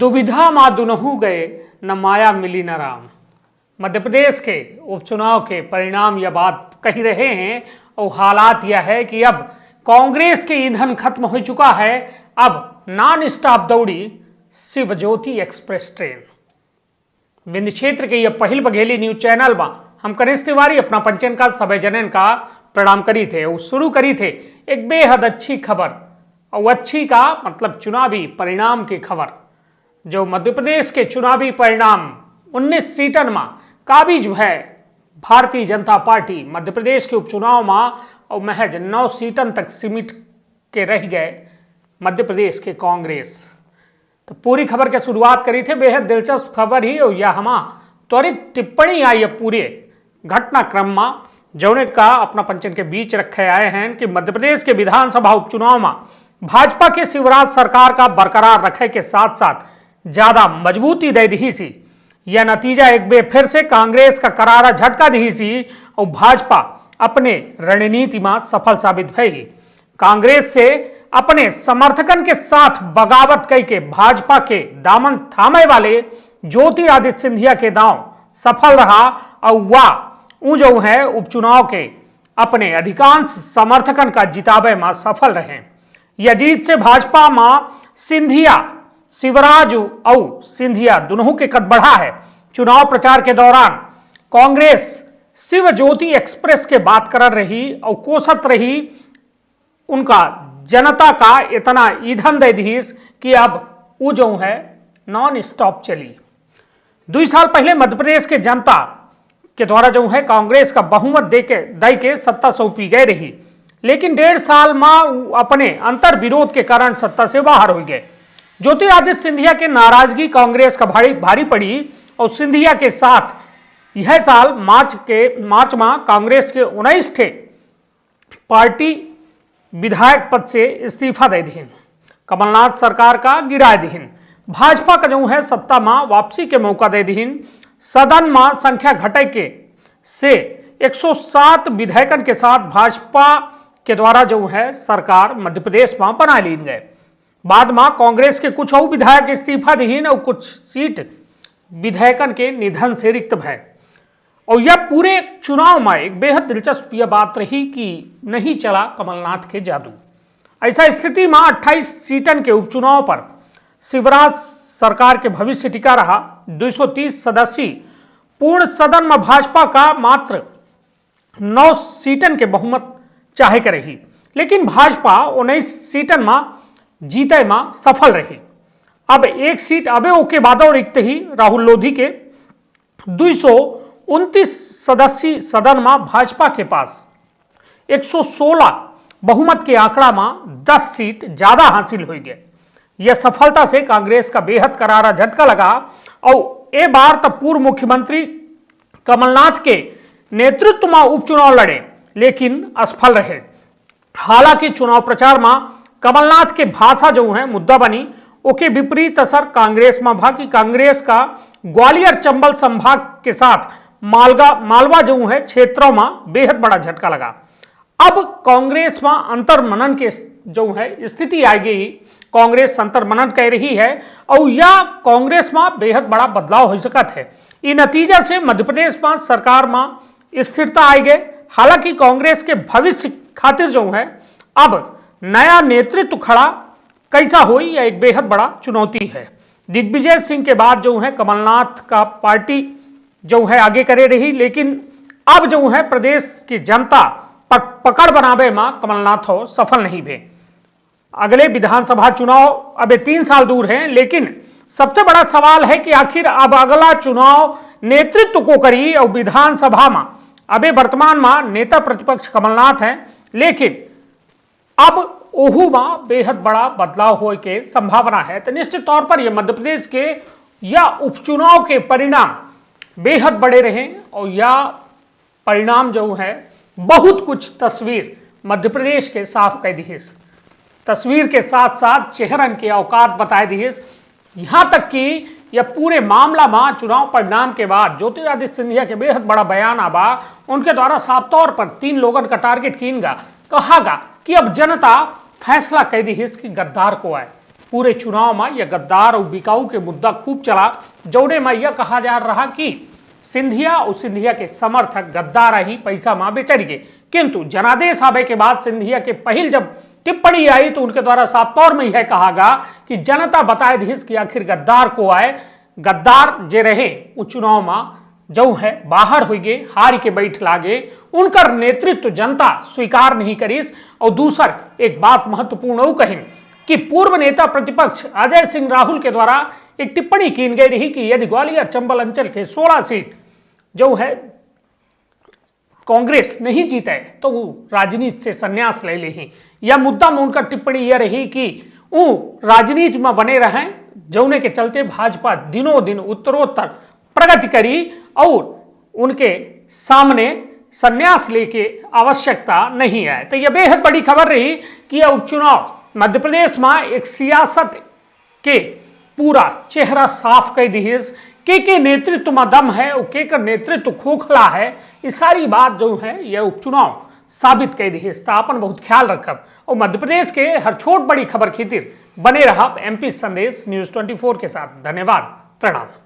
दुविधा मा दुनहु गए न माया मिली न राम। मध्य प्रदेश के उपचुनाव के परिणाम यह बात कही रहे हैं और हालात यह है कि अब कांग्रेस के ईंधन खत्म हो चुका है। अब नॉन स्टॉप दौड़ी शिवज्योति एक्सप्रेस ट्रेन। विंध्य क्षेत्र के यह पहल बघेली न्यूज चैनल में हम कनिष्ठ तिवारी अपना पंचन का सभे जनन का प्रणाम करी थे और शुरू करी थे एक बेहद अच्छी खबर। और अच्छी का मतलब चुनावी परिणाम की खबर, जो मध्य प्रदेश के चुनावी परिणाम 19 सीटन में काबिज है भारतीय जनता पार्टी मध्य प्रदेश के उपचुनाव में और महज 9 सीटन तक सीमित के रह गए मध्य प्रदेश के कांग्रेस। तो पूरी खबर की शुरुआत करी थे बेहद दिलचस्प खबर ही और यह हम त्वरित टिप्पणी आई है पूरे घटनाक्रम में जौने का अपना पंचन के बीच रखे आए हैं कि मध्य प्रदेश के विधानसभा उपचुनाव में भाजपा के शिवराज सरकार का बरकरार रखे के साथ साथ ज्यादा मजबूती दे दी सी। यह नतीजा एक बार फिर से कांग्रेस का करारा झटका दी सी और भाजपा अपने रणनीति में सफल साबित भई। कांग्रेस से अपने समर्थकन के साथ बगावत कई के भाजपा के दामन थामे वाले ज्योतिरादित्य सिंधिया के दांव सफल रहा और वह जो है उपचुनाव के अपने अधिकांश समर्थकन का जिताबे में सफल रहे। यह जीत से भाजपा में सिंधिया शिवराज और सिंधिया दोनों के कद बढ़ा है। चुनाव प्रचार के दौरान कांग्रेस शिवज्योति एक्सप्रेस के बात कर रही और कोसत रही उनका जनता का इतना ईंधन दे दी कि अब वो जो है नॉन स्टॉप चली। 2 साल पहले मध्य प्रदेश के जनता के द्वारा जो है कांग्रेस का बहुमत दे के सत्ता सौंपी गई रही, लेकिन 1.5 साल में अपने अंतर विरोध के कारण सत्ता से बाहर हो गए। ज्योतिरादित्य सिंधिया के नाराजगी कांग्रेस का भारी पड़ी और सिंधिया के साथ यह साल मार्च में कांग्रेस के 19 थे पार्टी विधायक पद से इस्तीफा दे दीन, कमलनाथ सरकार का गिरा दीन, भाजपा का जो है सत्ता में वापसी के मौका दे दीन, सदन में संख्या घटे के से 107 विधायकन के साथ भाजपा के द्वारा जो है सरकार मध्य प्रदेश में बना ली गए। बाद में कांग्रेस के कुछ और विधायक इस्तीफा दीन और कुछ सीट विधायकन के निधन से रिक्त भय। और यह पूरे चुनाव में एक बेहद दिलचस्प यह बात रही कि नहीं चला कमलनाथ के जादू। ऐसा स्थिति में 28 सीटन के उपचुनाव पर शिवराज सरकार के भविष्य टिका रहा। 230 सदस्यीय पूर्ण सदन में भाजपा का मात्र 9 सीटन के बहुमत चाहे कर रही, लेकिन भाजपा 19 सीटन में जीते में सफल रही। अब एक सीट अबे ओके बाद रिक्त ही राहुल लोधी के 229 सदस्यीय सदन में भाजपा के पास 116 बहुमत के आंकड़ा में 10 सीट ज्यादा हासिल हो गए। यह सफलता से कांग्रेस का बेहद करारा झटका लगा और ए बार तब पूर्व मुख्यमंत्री कमलनाथ के नेतृत्व में उपचुनाव लड़े लेकिन असफल रहे। हालांकि चुनाव प्रचार में कमलनाथ के भाषा जो है मुद्दा बनी, ओके विपरीत असर कांग्रेस में भा कि कांग्रेस का ग्वालियर चंबल संभाग के साथ मालवा जो है क्षेत्रों में बेहद बड़ा झटका लगा। अब कांग्रेस में अंतर्मनन के जो है स्थिति आ गई, कांग्रेस अंतर्मनन कह रही है और यह कांग्रेस में बेहद बड़ा बदलाव हो सकता है। इन नतीजा से मध्य प्रदेश में सरकार में स्थिरता आई गई। हालांकि कांग्रेस के भविष्य खातिर जो है अब नया नेतृत्व खड़ा कैसा हो यह एक बेहद बड़ा चुनौती है। दिग्विजय सिंह के बाद जो है कमलनाथ का पार्टी जो है आगे करे रही, लेकिन अब जो है प्रदेश की जनता पकड़ बनावे में कमलनाथ हो सफल नहीं भे। अगले विधानसभा चुनाव अब 3 साल दूर हैं, लेकिन सबसे बड़ा सवाल है कि आखिर अब अगला चुनाव नेतृत्व को करी और विधानसभा में अबे वर्तमान में नेता प्रतिपक्ष कमलनाथ हैं, लेकिन अब ओहू में बेहद बड़ा बदलाव हो के संभावना है। तो निश्चित तौर पर यह मध्य प्रदेश के या उपचुनाव के परिणाम बेहद बड़े रहे और यह परिणाम जो है बहुत कुछ तस्वीर मध्य प्रदेश के साफ कर दी है। तस्वीर के साथ साथ चेहरन के औकात बताए दी है। यहाँ तक कि यह पूरे मामला में चुनाव परिणाम के बाद ज्योतिरादित्य सिंधिया के बेहद बड़ा बयान आबा, उनके द्वारा साफ तौर पर 3 लोगों का टारगेट कीनगा, कहागा कि अब जनता फैसला कह दी है कि गद्दार को आए। पूरे चुनाव में यह गद्दार और बिकाऊ के मुद्दा खूब चला, जौने में यह कहा जा रहा कि सिंधिया और सिंधिया के समर्थक गद्दार ही पैसा में बेचर गए। किंतु जनादेश आवे के बाद सिंधिया के पहल जब टिप्पणी आई तो उनके द्वारा साफ तौर में यह कहा गया कि जनता बताए दिस कि आखिर गद्दार को आए, गद्दार जे रहे वो चुनाव में जो है बाहर हो गए, हार के बैठ लागे, उनकर नेतृत्व जनता स्वीकार नहीं करीस। और दूसर एक बात महत्वपूर्ण वो कहें कि पूर्व नेता प्रतिपक्ष अजय सिंह राहुल के द्वारा एक टिप्पणी की गई रही कि यदि ग्वालियर चंबल अंचल के 16 सीट जो है कांग्रेस नहीं जीते तो वो राजनीति से संन्यास ले ली। यह मुद्दा में उनका टिप्पणी यह रही कि वो राजनीति में बने रहें, जौने के चलते भाजपा दिनों दिन उत्तरोत्तर प्रगति करी और उनके सामने संन्यास लेके आवश्यकता नहीं है। तो यह बेहद बड़ी खबर रही कि यह उपचुनाव मध्य प्रदेश में एक सियासत के पूरा चेहरा साफ कर दी, के नेतृत्व में दम है और के नेतृत्व खोखला है, ये सारी बात जो है यह उपचुनाव साबित कर दी। अपन बहुत ख्याल रखब और मध्य प्रदेश के हर छोट बड़ी खबर खातिर बने रहा MP संदेश न्यूज़ 24 के साथ। धन्यवाद, प्रणाम।